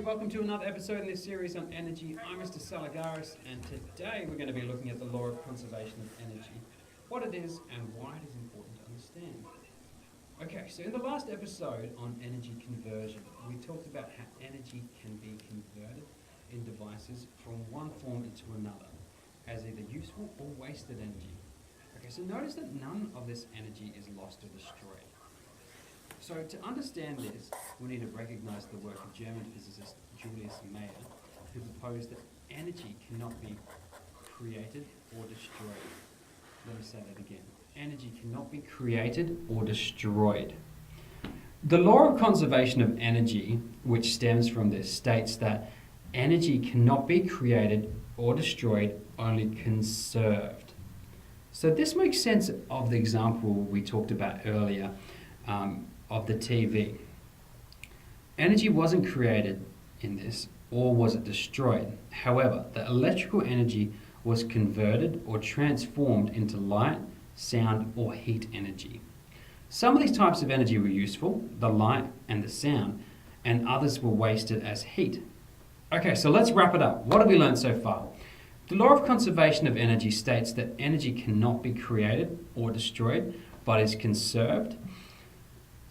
welcome to another episode in this series on energy. I'm Mr. Salagaras, and today we're going to be looking at the law of conservation of energy, what it is and why it is important to understand. Okay, so in the last episode on energy conversion, we talked about how energy can be converted in devices from one form into another, as either useful or wasted energy. Okay, so notice that none of this energy is lost or destroyed. So to understand this, we need to recognize the work of German physicist Julius Mayer, who proposed that energy cannot be created or destroyed. Let me say that again. Energy cannot be created or destroyed. The law of conservation of energy, which stems from this, states that energy cannot be created or destroyed, only conserved. So this makes sense of the example we talked about earlier, of the TV. Energy wasn't created in this, or was it destroyed. However, the electrical energy was converted or transformed into light, sound, or heat energy. Some of these types of energy were useful, the light and the sound, and others were wasted as heat. Okay, so let's wrap it up. What have we learned so far? The law of conservation of energy states that energy cannot be created or destroyed, but is conserved.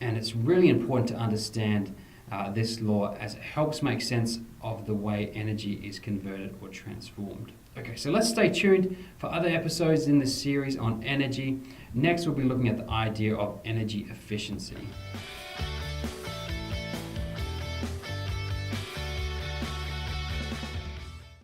And it's really important to understand this law, as it helps make sense of the way energy is converted or transformed. Okay, so let's stay tuned for other episodes in this series on energy. Next, we'll be looking at the idea of energy efficiency.